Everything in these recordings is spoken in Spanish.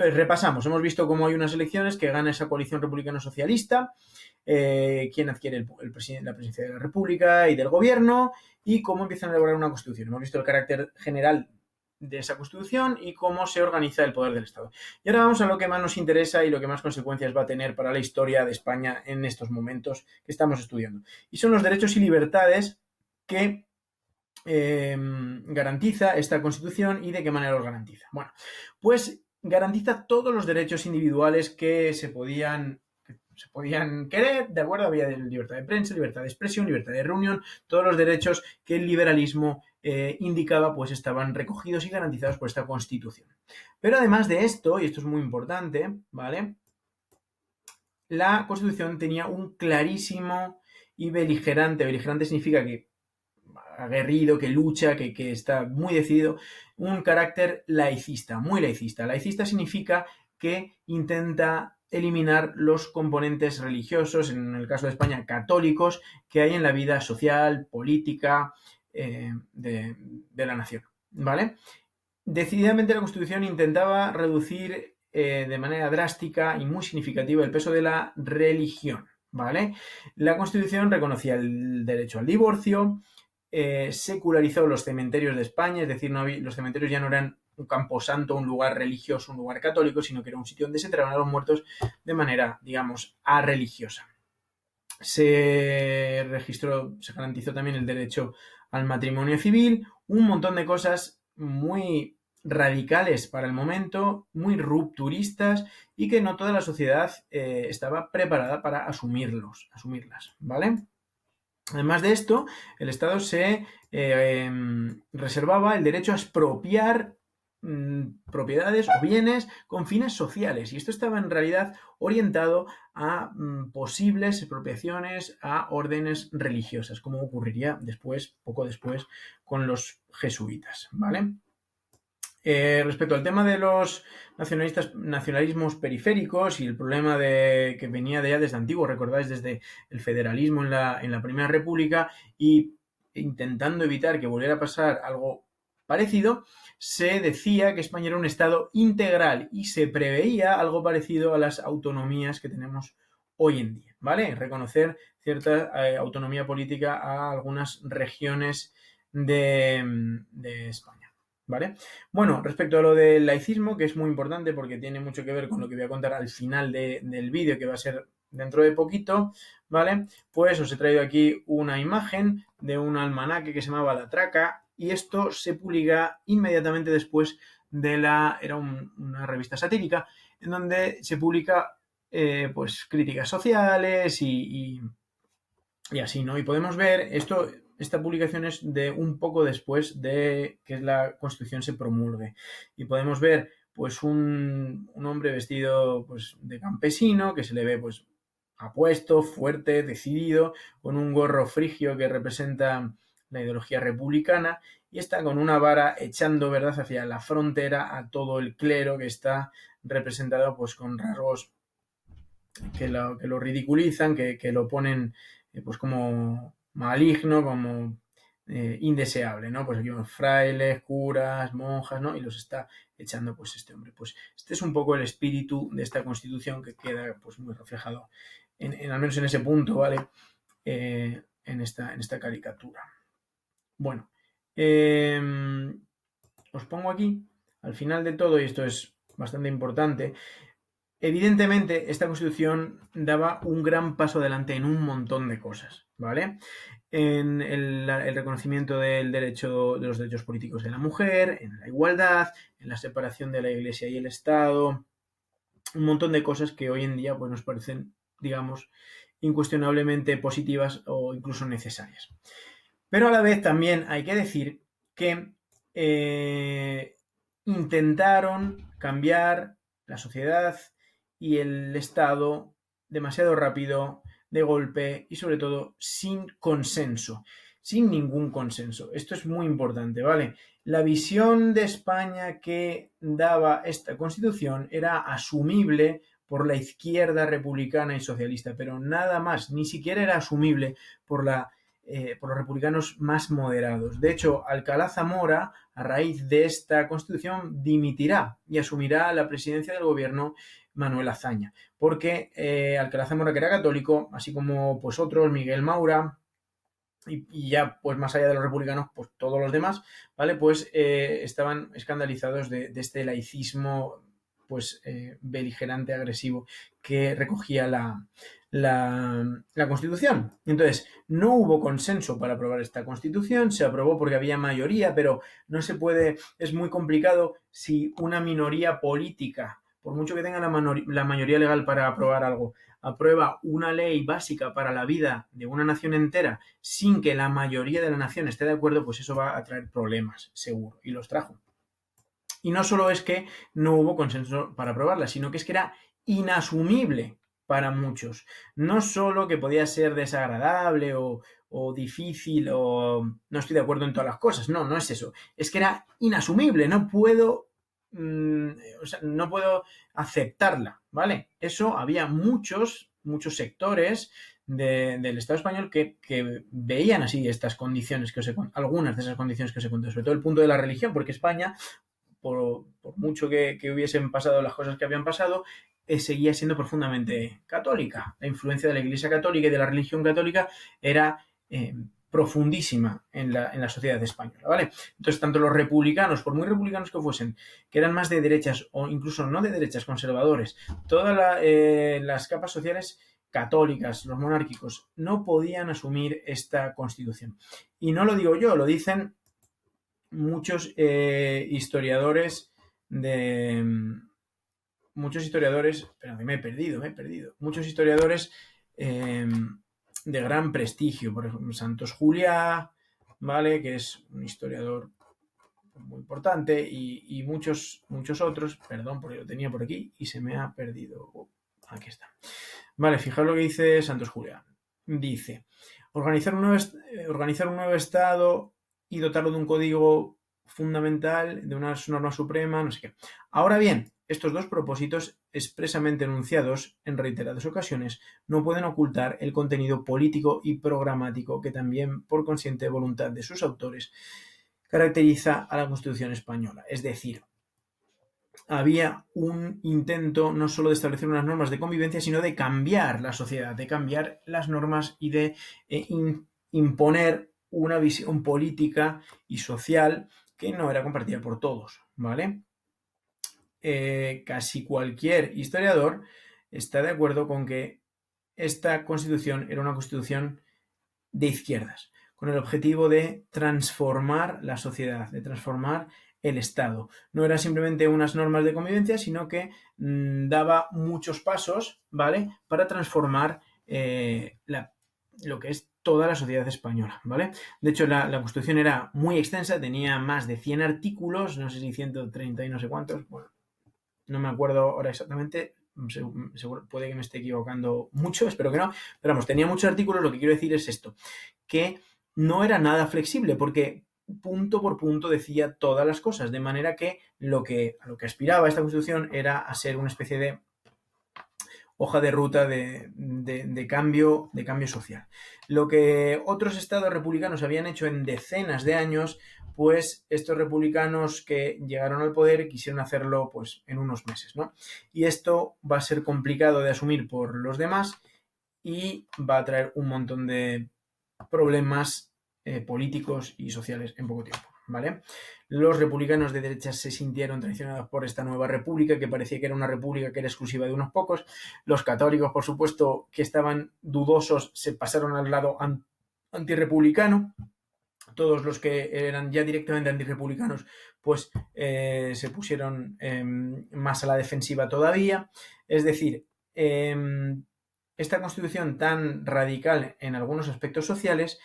Entonces, repasamos. Hemos visto cómo hay unas elecciones que gana esa coalición republicano-socialista, quién adquiere la presidencia de la República y del gobierno, y cómo empiezan a elaborar una constitución. Hemos visto el carácter general de esa constitución y cómo se organiza el poder del Estado. Y ahora vamos a lo que más nos interesa y lo que más consecuencias va a tener para la historia de España en estos momentos que estamos estudiando. Y son los derechos y libertades que garantiza esta Constitución y de qué manera los garantiza. Bueno, pues garantiza todos los derechos individuales que se podían querer, ¿de acuerdo? Había libertad de prensa, libertad de expresión, libertad de reunión, todos los derechos que el liberalismo indicaba, pues estaban recogidos y garantizados por esta Constitución. Pero además de esto, y esto es muy importante, ¿vale? La Constitución tenía un clarísimo y beligerante significa que aguerrido, que lucha, que está muy decidido, un carácter laicista, muy laicista. Laicista significa que intenta eliminar los componentes religiosos, en el caso de España, católicos, que hay en la vida social, política de la nación, ¿vale? Decididamente la Constitución intentaba reducir de manera drástica y muy significativa el peso de la religión, ¿vale? La Constitución reconocía el derecho al divorcio, secularizó los cementerios de España, es decir, los cementerios ya no eran un camposanto, un lugar religioso, un lugar católico, sino que era un sitio donde se enterraban a los muertos de manera, digamos, arreligiosa. Se garantizó también el derecho al matrimonio civil, un montón de cosas muy radicales para el momento, muy rupturistas y que no toda la sociedad estaba preparada para asumirlas, ¿vale? Además de esto, el Estado se reservaba el derecho a expropiar propiedades o bienes con fines sociales, y esto estaba en realidad orientado a posibles expropiaciones a órdenes religiosas, como ocurriría poco después, con los jesuitas, ¿vale? Respecto al tema de los nacionalismos periféricos y el problema que venía desde antiguo, recordáis, desde el federalismo en la Primera República, y intentando evitar que volviera a pasar algo parecido, se decía que España era un Estado integral y se preveía algo parecido a las autonomías que tenemos hoy en día, ¿vale? Reconocer cierta autonomía política a algunas regiones de España. ¿Vale? Bueno, respecto a lo del laicismo, que es muy importante porque tiene mucho que ver con lo que voy a contar al final del vídeo, que va a ser dentro de poquito, ¿vale? Pues os he traído aquí una imagen de un almanaque que se llamaba La Traca, y esto se publica inmediatamente después era una revista satírica, en donde se publica pues críticas sociales y así, ¿no? Y podemos ver esta publicación es de un poco después de que la Constitución se promulgue. Y podemos ver, pues, un hombre vestido, pues, de campesino, que se le ve, pues, apuesto, fuerte, decidido, con un gorro frigio que representa la ideología republicana, y está con una vara echando, ¿verdad?, hacia la frontera a todo el clero, que está representado, pues, con rasgos que lo ridiculizan, que lo ponen pues como maligno, como indeseable, ¿no? Pues aquí unos frailes, curas, monjas, ¿no? Y los está echando pues este hombre. Pues este es un poco el espíritu de esta Constitución, que queda pues muy reflejado al menos en ese punto, ¿vale? En esta caricatura. Bueno, os pongo aquí, al final de todo, y esto es bastante importante. Evidentemente, esta Constitución daba un gran paso adelante en un montón de cosas, ¿vale? En el reconocimiento de los derechos políticos de la mujer, en la igualdad, en la separación de la Iglesia y el Estado, un montón de cosas que hoy en día pues, nos parecen, digamos, incuestionablemente positivas o incluso necesarias. Pero a la vez también hay que decir que intentaron cambiar la sociedad y el Estado demasiado rápido, de golpe, y sobre todo sin consenso, sin ningún consenso. Esto es muy importante, ¿vale? La visión de España que daba esta Constitución era asumible por la izquierda republicana y socialista, pero nada más, ni siquiera era asumible por la por los republicanos más moderados. De hecho, Alcalá Zamora, a raíz de esta constitución, dimitirá y asumirá la presidencia del gobierno Manuel Azaña, porque Alcalá Zamora, que era católico, así como pues otros, Miguel Maura, y ya pues más allá de los republicanos, pues todos los demás, ¿vale? Pues estaban escandalizados de este laicismo pues beligerante, agresivo, que recogía la Constitución. Entonces, no hubo consenso para aprobar esta Constitución, se aprobó porque había mayoría, pero no se puede, es muy complicado si una minoría política, por mucho que tenga la mayoría legal para aprobar algo, aprueba una ley básica para la vida de una nación entera sin que la mayoría de la nación esté de acuerdo, pues eso va a traer problemas, seguro, y los trajo. Y no solo es que no hubo consenso para aprobarla, sino que es que era inasumible para muchos. No solo que podía ser desagradable o difícil o no estoy de acuerdo en todas las cosas, no es eso. Es que era inasumible, no puedo no puedo aceptarla, ¿vale? Eso había muchos sectores del Estado español que veían así estas condiciones que os he contado, algunas de esas condiciones que os he contado, sobre todo el punto de la religión, porque España, por mucho que hubiesen pasado las cosas que habían pasado, seguía siendo profundamente católica. La influencia de la Iglesia católica y de la religión católica era profundísima en la sociedad española, ¿vale? Entonces, tanto los republicanos, por muy republicanos que fuesen, que eran más de derechas o incluso no de derechas, conservadores, todas las capas sociales católicas, los monárquicos, no podían asumir esta constitución. Y no lo digo yo, lo dicen muchos historiadores espérate, me he perdido, muchos historiadores de gran prestigio, por ejemplo, Santos Juliá, ¿vale? Que es un historiador muy importante, y muchos otros, perdón, porque lo tenía por aquí y se me ha perdido. Aquí está. Vale, fijaos lo que dice Santos Juliá. Dice, organizar un nuevo Estado y dotarlo de un código fundamental, de una norma suprema, no sé qué. Ahora bien, estos dos propósitos, expresamente enunciados en reiteradas ocasiones, no pueden ocultar el contenido político y programático que también, por consciente voluntad de sus autores, caracteriza a la Constitución española. Es decir, había un intento no solo de establecer unas normas de convivencia, sino de cambiar la sociedad, de cambiar las normas y de imponer una visión política y social que no era compartida por todos, ¿vale? Casi cualquier historiador está de acuerdo con que esta Constitución era una Constitución de izquierdas, con el objetivo de transformar la sociedad, de transformar el Estado. No eran simplemente unas normas de convivencia, sino que daba muchos pasos, ¿vale?, para transformar lo que es toda la sociedad española, ¿vale? De hecho, la Constitución era muy extensa, tenía más de 100 artículos, no sé si 130 y no sé cuántos, bueno, no me acuerdo ahora exactamente, seguro, puede que me esté equivocando mucho, espero que no, pero vamos, tenía muchos artículos. Lo que quiero decir es esto, que no era nada flexible, porque punto por punto decía todas las cosas, de manera que a lo que aspiraba esta Constitución era a ser una especie de hoja de ruta de cambio social. Lo que otros estados republicanos habían hecho en decenas de años, pues estos republicanos que llegaron al poder quisieron hacerlo pues en unos meses, ¿no? Y esto va a ser complicado de asumir por los demás y va a traer un montón de problemas políticos y sociales en poco tiempo, ¿vale? Los republicanos de derecha se sintieron traicionados por esta nueva república, que parecía que era una república que era exclusiva de unos pocos. Los católicos, por supuesto, que estaban dudosos, se pasaron al lado antirrepublicano. Todos los que eran ya directamente antirrepublicanos, pues se pusieron más a la defensiva todavía. Es decir, esta Constitución tan radical en algunos aspectos sociales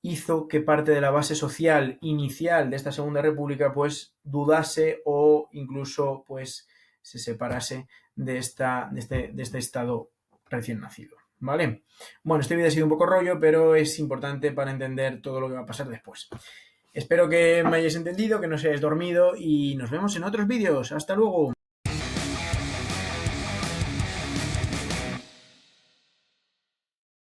hizo que parte de la base social inicial de esta Segunda República pues dudase o incluso pues se separase de este Estado recién nacido, ¿vale? Bueno, este vídeo ha sido un poco rollo, pero es importante para entender todo lo que va a pasar después. Espero que me hayáis entendido, que no os hayáis dormido y nos vemos en otros vídeos. ¡Hasta luego!